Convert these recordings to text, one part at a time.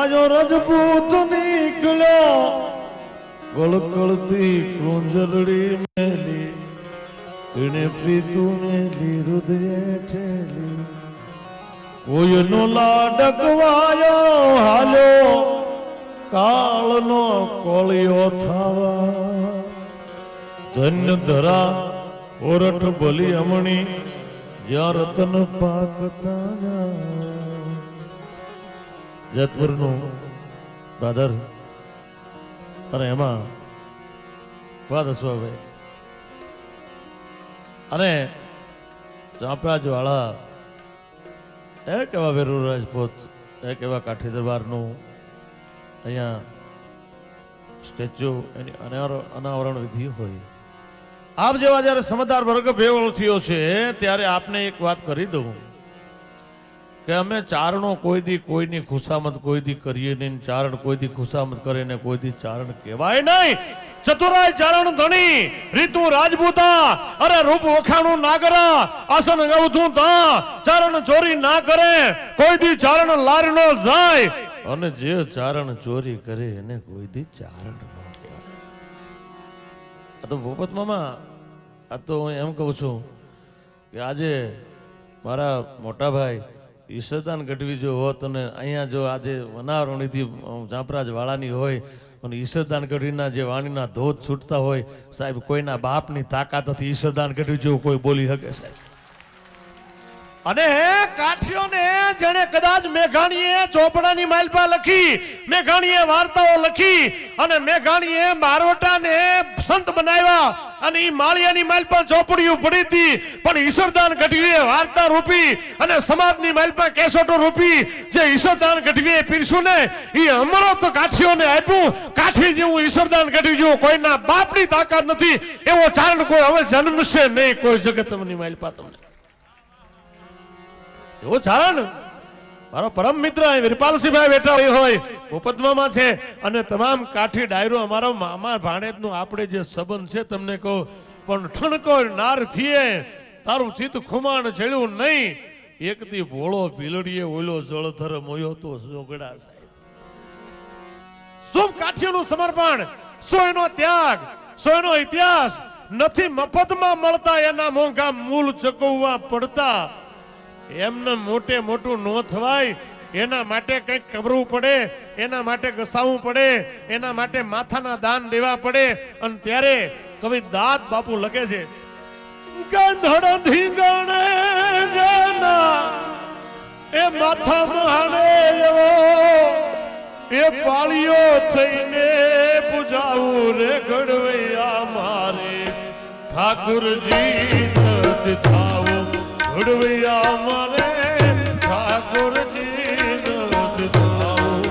આયો રજપૂત નીકળ્યો કળકળતી કુંજરડી મેલી એને પ્રીતુને હૃદય ઠેલી કોઈનો લાડકવાયો હાલ્યો કાળનો કોળિયો થાવા ધન્ય ધરા ઓરઠ ભલી અમણી જ્યાં રતન પાકતા જેતપુરનું દાદર અને એમાં વાદસ્વાભાઈ અને ચાંપરાજ વાળા એક એવા વીરુ રાજપૂત એક એવા કાઠી દરબારનું અહીંયા સ્ટેચ્યુ એની અનાવરણ વિધિ હોય. આપ જેવા જયારે સમજદાર વર્ગ ભેગો થયો છે ત્યારે આપને એક વાત કરી દઉં કે અમે ચારણો કોઈ દી કોઈની ખુશામત કોઈ દી કરીએ નહીં, ચારણ કોઈ દી ખુશામત કરે ને કોઈ દી ચારણ કહેવાય નહીં. ચતુરાય ચારણ ધણી રીતુ રાજપૂતા અરે રૂપ વખાણું ના કરા આસન ગવધું તા ચારણ ચોરી ના કરે કોઈ દી ચારણ લાર નો જાય અને જે ચારણ ચોરી કરે એને કોઈ દી ચારણ ન કહેવાય. આ તો ભૂપત મામા આ તો હું એમ કહું છું કે આજે મારા મોટા ભાઈ ઈશ્વરદાન ગઢવી જો હોત અને અહીંયા જો આજે વનાવરણીથી ચાંપરાજ વાળાની હોય અને ઈશ્વરદાન ગઢવીના જે વાણીના ધોધ છૂટતા હોય સાહેબ કોઈના બાપની તાકાત નથી ઈશ્વરદાન ગઢવી જેવું કોઈ બોલી શકે સાહેબ. અને કાઠીઓને જેને કદાચ મેઘાણીએ ચોપડાની માલપા લખી, મેઘાણીએ વાર્તાઓ લખી અને મેઘાણીએ મારવટાને સંત બનાવ્યા અને ઈ માળિયાની માલપા ચોપડીઓ પડી હતી પણ ઈશ્વરદાન ગઢવીએ વાર્તા રૂપી અને સમાજની માલપા કેસોટો રૂપી જે ઈશ્વરદાન ગઢવીએ પીરસ્યું ને ઈ અમારો તો કાઠીઓને આપ્યું. કાઠી જેવું ઈશ્વરદાન ગઢવી જેવું કોઈના બાપની તાકાત નથી એવો ચારણ કોઈ હવે જન્મશે નહીં કોઈ જગતની માલપા તમને એવો ચારણ. મારો પરમ મિત્ર વિરપાલસિંહભાઈ બેઠા હોય ભૂપતમામાં છે અને તમામ કાઠી ડાયરો અમારો મામા ભાણેજનું આપણે જે સંબંધ છે તમને કહું પણ ઠણકો નાર થીએ તારું ચિત્ત ખુમાણ છેડ્યું નહીં એકથી ભોળો પીલડીએ ઓલો જળધર મોયો તો જોગડા સાહેબ. શુભ કાઠીઓનું સમર્પણ સોયનો ત્યાગ સોયનો ઇતિહાસ નથી મફતમાં મળતા એના મોંઘા મૂળ ચકવવા પડતા. એમને મોટે મોટું નો થવાય એના માટે કંઈક કરવું પડે, એના માટે ઘસાવવું પડે, એના માટે માથાના દાન દેવા પડે અને ત્યારે કવિ દાદ બાપુ લખે છે ગંધડ ધીંગણે જેના એ માથા મહાણે એવો એ પાળીઓ થઈને પૂજાવું રે ઘડવૈયા મારે ઠાકુરજી નથી થાવું ઘડવૈયા મારે ઠાકોરજી નથી થાવું.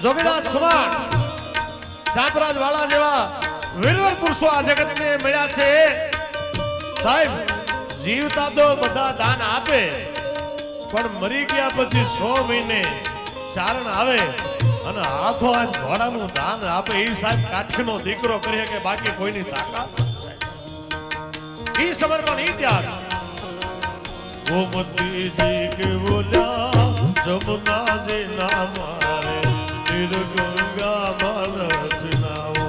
જોગીદાસ કુમાર ચાંપરાજ વાળા જેવા વીરવર પુરુષો આ જગતને મળ્યા છે સાહેબ. જીવતા તો બધા દાન આપે પણ મરી ગયા પછી 6 મહિને ચારણ આવે અને હાથો હાથ ઘોડાનું દાન આપે એ સાહેબ કાઠીનો દીકરો કરે કે બાકી કોઈની તાકાત ઈ સમર્પણ ઈ ત્યાગ. ગોમતીજી કે બોલ્યા જમુનાજી ના મારે ગંગા માલત નાઓ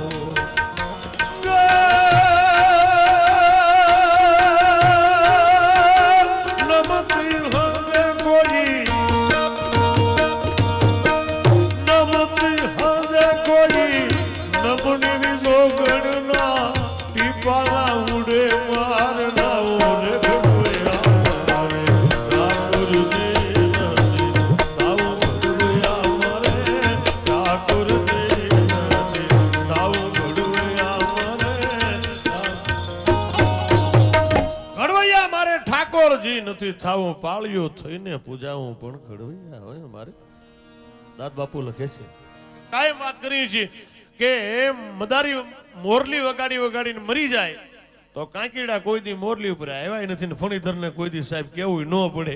ઠાકોરજી નથી થાવું પાળ્યું થઈને પૂજાવું પણ ઘડવૈયા હોય મારે. દાદ બાપુ લખે છે કાયમ વાત કરી છે કે મદારી મોરલી વગાડીને મરી જાય તો કાંકીડા કોઈ દી મોરલી ઉપર આવ્યા નથી ને ફણીધરને કોઈ દી સાહેબ કેવું ન પડે.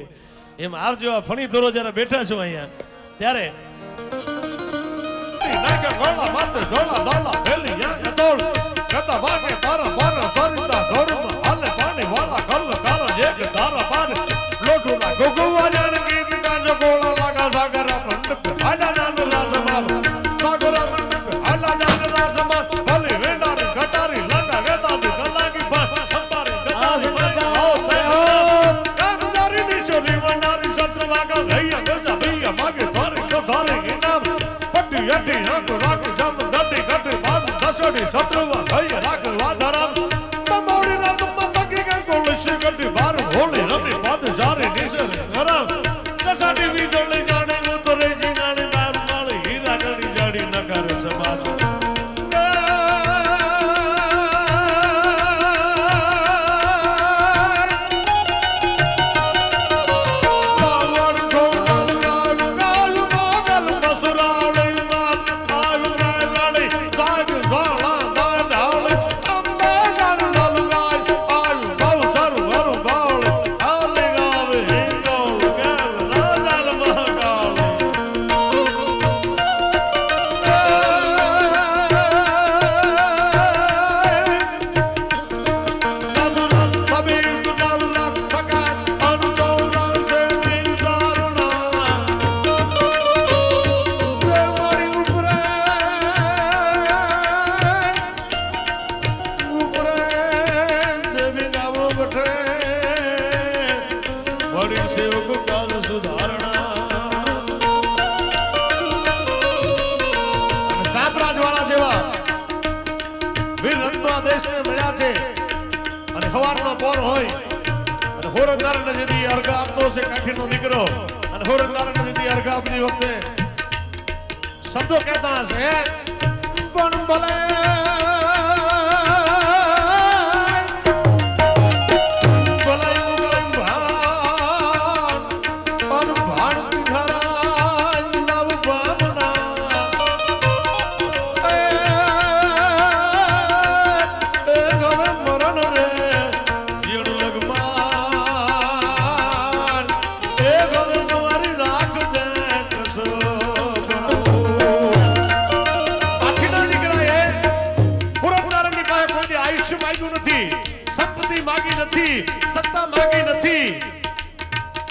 એમ આવજો આ ફણીધરો જયારે બેઠા છો અહીંયા ત્યારે શબ્દો કહેતા હશે પણ ભલે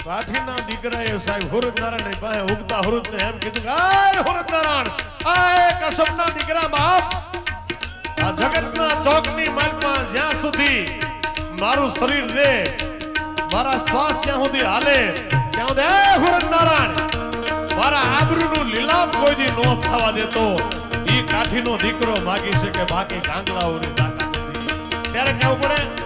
કાઠીના દીકરાએ સાહેબ હુરનારાયણ પાસે ઉગતા હુરતને એમ કીધું કે આય હુરનારાયણ આય કસમના દીકરા બાપ આ જગતના ચોકની માલમાં જ્યાં સુધી મારું શરીર રે મારા શ્વાસ જ્યાં સુધી હાલે ત્યાં સુધી આય હુરનારાયણ મારા આબરૂનું લીલાપ કોઈ દી નો થવા દેતો ઈ કાઠીનો દીકરો માગી શકે બાકી કાંગલાઓની તાકાત નથી. ત્યારે કેવું પડે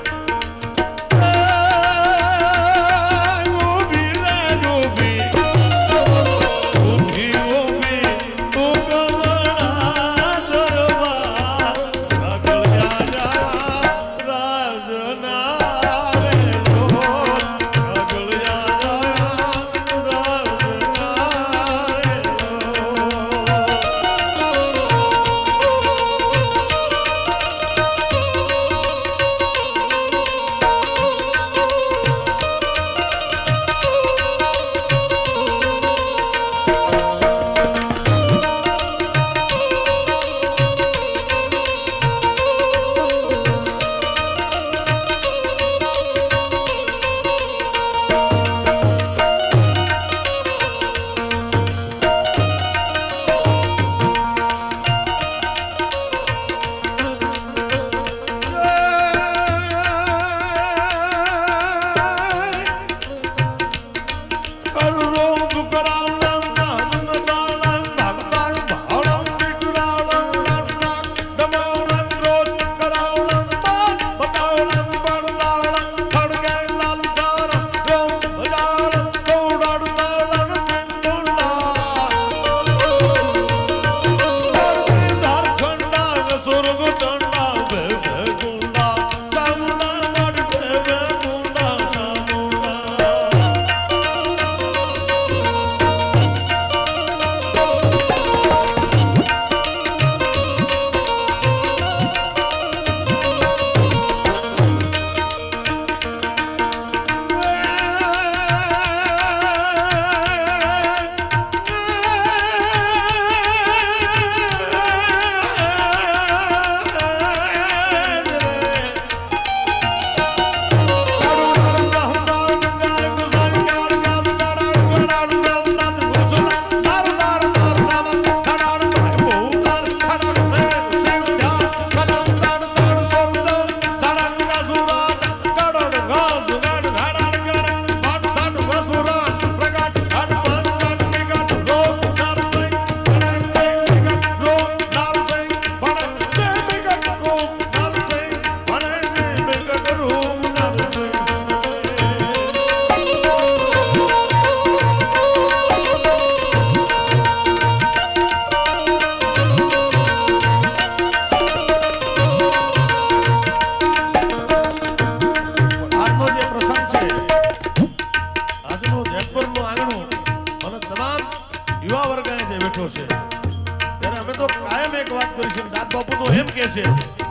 છે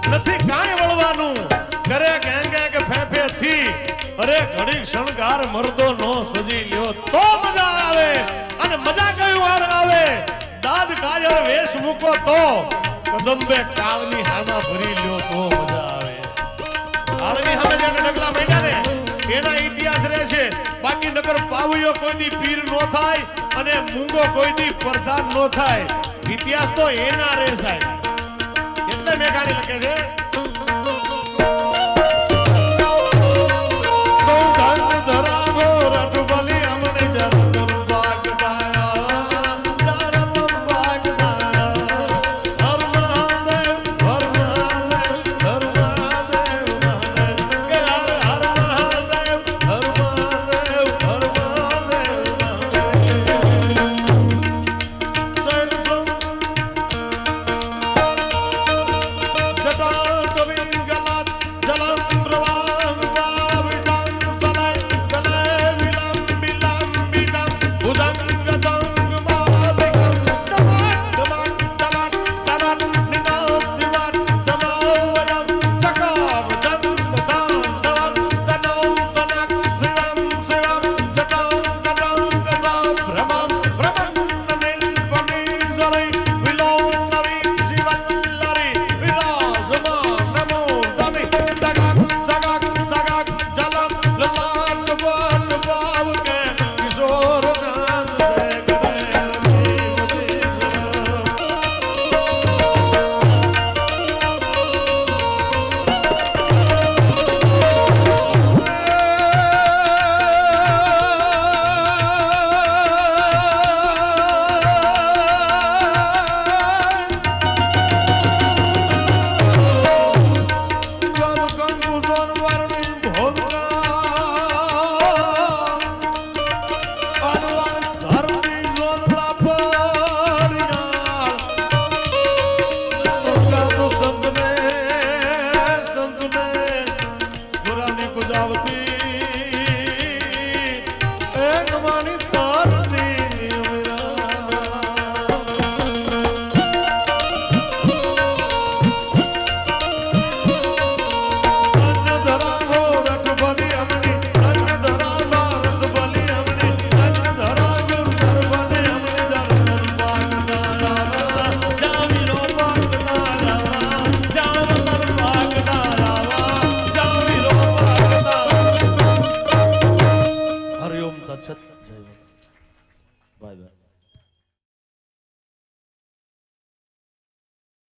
નથી કાંઈ વળવાનું કરે ગેંગે કે ફેફે થી અરે ઘડી શણગાર મરદો નો સજી લ્યો તો મજા આવે અને મજા કયું વાર આવે દાદ કાયર વેશ મૂકો તો કદંબે કાળની હામાં ભરી લ્યો તો મજા આવે કાળની હામે જે ડગલા માંડ્યા ને એના ઇતિહાસ રહે છે બાકી નગર પાવયો કોઈ દી પીર નો થાય અને મૂંગો કોઈ દી પ્રધાન નો થાય ઇતિહાસ તો એના રહે સાહેબ એટલે મેઘાણી લખે છે આવતી